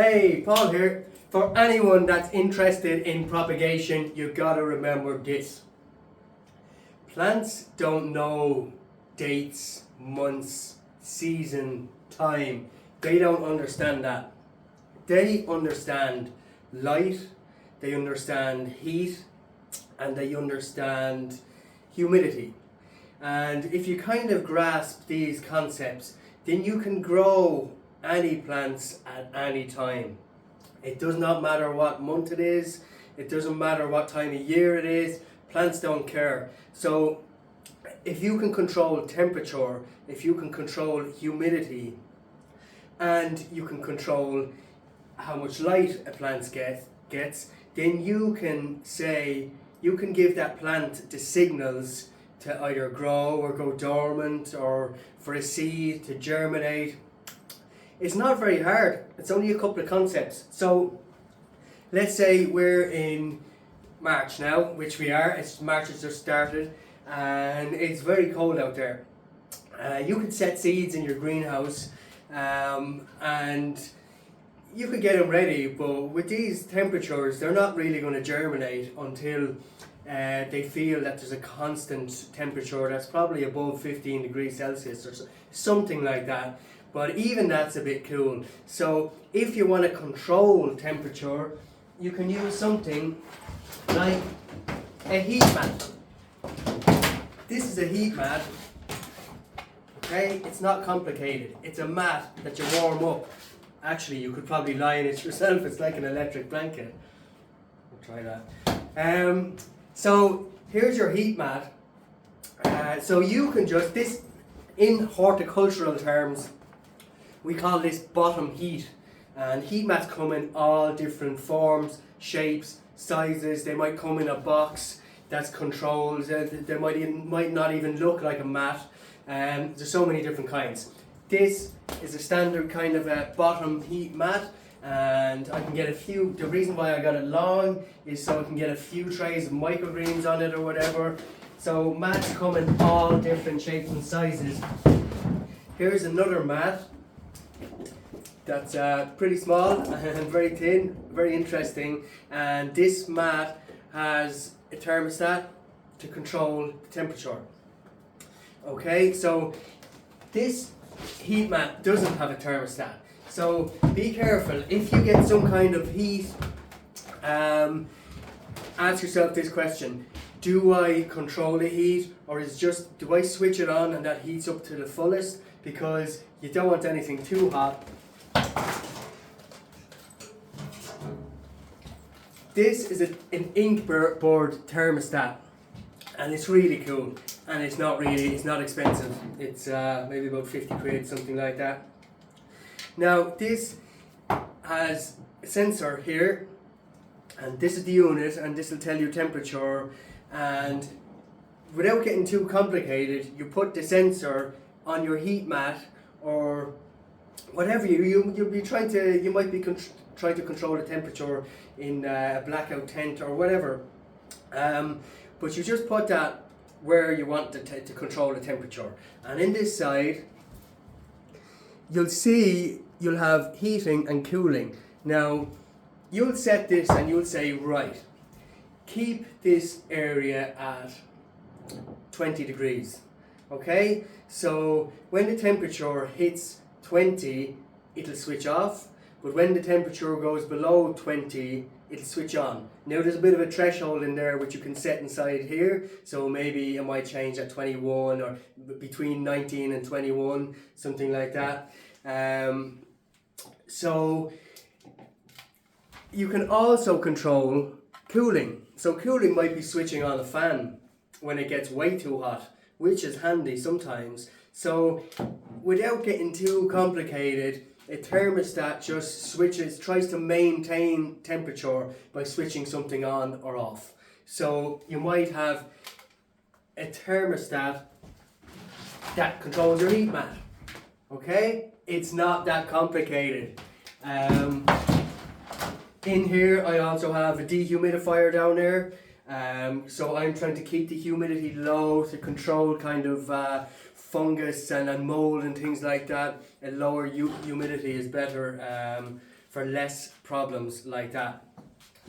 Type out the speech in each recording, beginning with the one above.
Hey, Paul here. For anyone that's interested in propagation, you've got to remember this. Plants don't know dates, months, season, time. They don't understand that. They understand light, they understand heat, and they understand humidity. And if you kind of grasp these concepts, then you can grow any plants at any time. It does not matter what month it is, it doesn't matter what time of year it is, plants don't care. So if you can control temperature, if you can control humidity, and you can control how much light a plant gets, then you can give that plant the signals to either grow or go dormant or for a seed to germinate. It's not very hard, it's only a couple of concepts. So let's say we're in March now, which we are. March has just started and it's very cold out there. You could set seeds in your greenhouse and you could get them ready, but with these temperatures they're not really going to germinate until they feel that there's a constant temperature that's probably above 15 degrees Celsius or something like that. But even that's a bit cool. So if you want to control temperature, you can use something like a heat mat. This is a heat mat. Okay, it's not complicated. It's a mat that you warm up. Actually, you could probably lie in it yourself. It's like an electric blanket. We'll try that. So here's your heat mat. So you can just, this in horticultural terms, we call this bottom heat. And heat mats come in all different forms, shapes, sizes. They might come in a box that's controlled. They might not even look like a mat. There's so many different kinds. This is a standard kind of a bottom heat mat, and I can get a few. The reason why I got it long is so I can get a few trays of microgreens on it or whatever. So mats come in all different shapes and sizes. Here's another mat that's pretty small and very thin, very interesting. And this mat has a thermostat to control the temperature. Okay, so this heat mat doesn't have a thermostat. So be careful. If you get some kind of heat, ask yourself this question. Do I control the heat, or do I switch it on and that heats up to the fullest? Because you don't want anything too hot. This is an ink board thermostat, and it's really cool, and it's not expensive. It's maybe about 50 quid, something like that. Now this has a sensor here, and this is the unit, and this will tell you temperature. And without getting too complicated, you put the sensor on your heat mat or whatever you might be trying to control the temperature in a blackout tent or whatever. But you just put that where you want to control the temperature. And in this side, you'll have heating and cooling. Now, you'll set this and you'll say, right, keep this area at 20 degrees. Okay? So when the temperature hits 20, it'll switch off. But when the temperature goes below 20, it'll switch on. Now there's a bit of a threshold in there which you can set inside here. So maybe it might change at 21 or between 19 and 21, something like that. So you can also control cooling. So cooling might be switching on a fan when it gets way too hot, which is handy sometimes. So without getting too complicated, a thermostat just tries to maintain temperature by switching something on or off. So you might have a thermostat that controls your heat mat. Okay? It's not that complicated. In here I also have a dehumidifier down there. So I'm trying to keep the humidity low to control kind of fungus and mold and things like that. A lower humidity is better for less problems like that.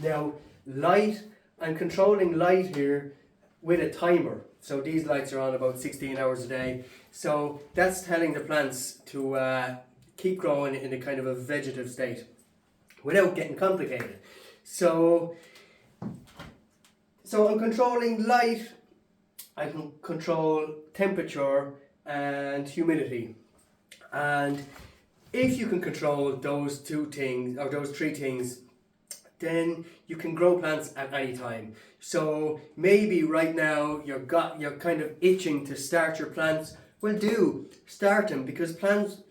Now, light, I'm controlling light here with a timer. So these lights are on about 16 hours a day. So that's telling the plants to keep growing in a kind of a vegetative state without getting complicated. So I'm controlling light, I can control temperature and humidity. And if you can control those two things, or those three things, then you can grow plants at any time. So maybe right now you're kind of itching to start your plants. Well, do start them, because plants.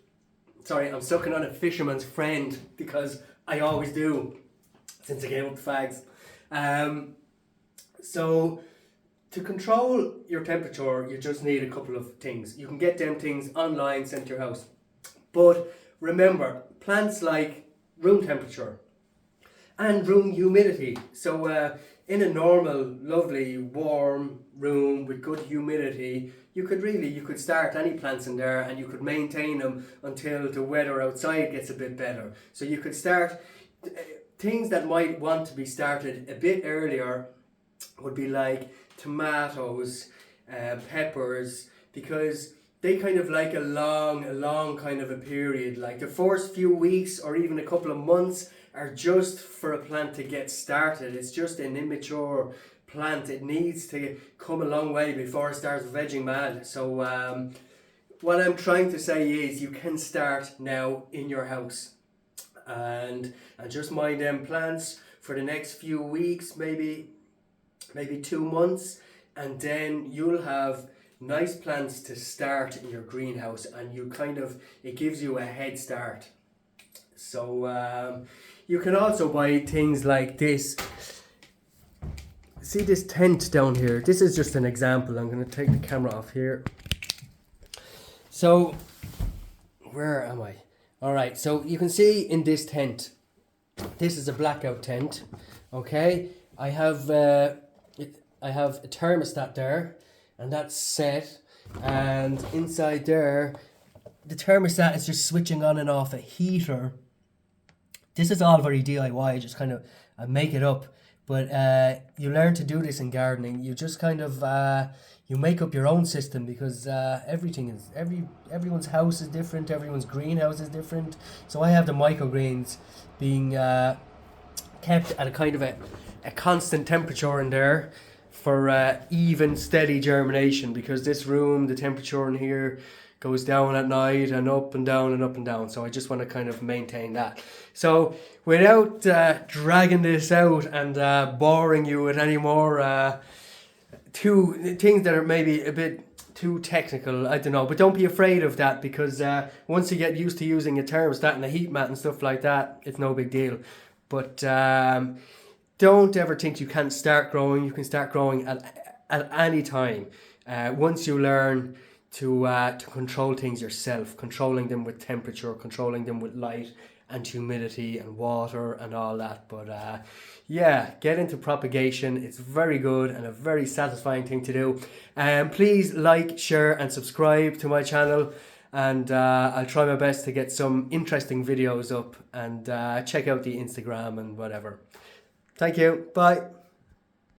Sorry, I'm sucking on a fisherman's friend because I always do since I gave up the fags. So to control your temperature, you just need a couple of things. You can get them things online sent to your house. But remember, plants like room temperature and room humidity. So in a normal, lovely, warm room with good humidity, you could start any plants in there, and you could maintain them until the weather outside gets a bit better. So you could start things that might want to be started a bit earlier would be like tomatoes, peppers, because they kind of like a long kind of a period. Like the first few weeks or even a couple of months are just for a plant to get started. It's just an immature plant. It needs to come a long way before it starts vegging mad. So what I'm trying to say is you can start now in your house and just mind them plants for the next few weeks, maybe 2 months, and then you'll have nice plants to start in your greenhouse, and it gives you a head start. So you can also buy things like this. See this tent down here? This is just an example. I'm going to take the camera off here. So where am I? All right, so you can see in this tent, this is a blackout tent. Okay, I have a thermostat there, and that's set, and inside there the thermostat is just switching on and off a heater. This is all very DIY, just kind of I make it up, but you learn to do this in gardening. You just kind of you make up your own system, because everyone's house is different, everyone's greenhouse is different. So I have the microgreens being kept at a kind of a constant temperature in there for even steady germination, because this room, the temperature in here goes down at night and up and down and up and down. So I just want to kind of maintain that. So without dragging this out and boring you with any more two things that are maybe a bit too technical, I don't know, but don't be afraid of that, because once you get used to using a thermostat and a heat mat and stuff like that, it's no big deal. But don't ever think you can't start growing. You can start growing at any time. Once you learn to control things yourself, controlling them with temperature, controlling them with light and humidity and water and all that. But yeah, get into propagation. It's very good and a very satisfying thing to do. Please like, share and subscribe to my channel, and I'll try my best to get some interesting videos up, and check out the Instagram and whatever. Thank you. Bye.